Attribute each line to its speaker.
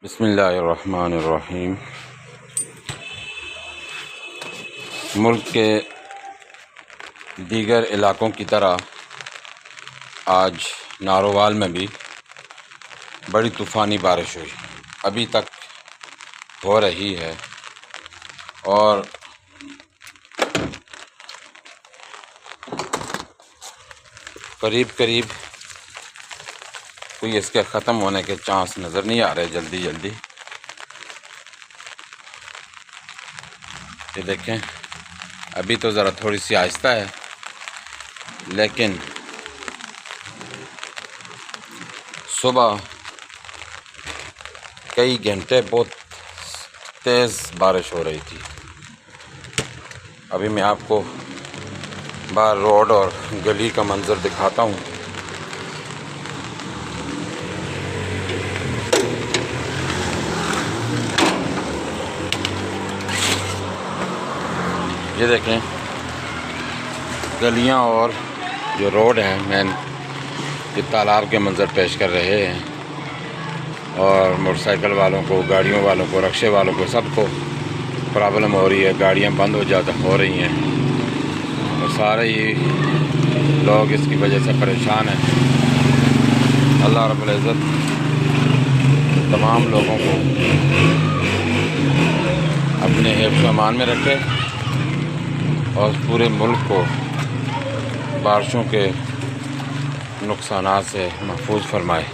Speaker 1: बिस्मिल्लाहिर्रहमानिर्रहीम। मुल्क के दीगर इलाकों की तरह आज नारोवाल में भी बड़ी तूफ़ानी बारिश हुई, अभी तक हो रही है और करीब कोई इसके ख़त्म होने के चांस नज़र नहीं आ रहे जल्दी। ये देखें, अभी तो ज़रा थोड़ी सी आहिस्ता है, लेकिन सुबह कई घंटे बहुत तेज़ बारिश हो रही थी। अभी मैं आपको बाहर रोड और गली का मंज़र दिखाता हूँ। ये देखें, गलियाँ और जो रोड है मेन, ये तालाब के मंज़र पेश कर रहे हैं और मोटरसाइकिल वालों को, गाड़ियों वालों को, रक्शे वालों को, सबको प्रॉब्लम हो रही है। गाड़ियाँ बंद हो रही हैं और सारे ही लोग इसकी वजह से परेशान हैं। अल्लाह रब्बुल इज़्ज़त तमाम लोगों को अपने हिफ्ज़ अमान में रखे और पूरे मुल्क को बारिशों के नुकसानात से महफूज फरमाए।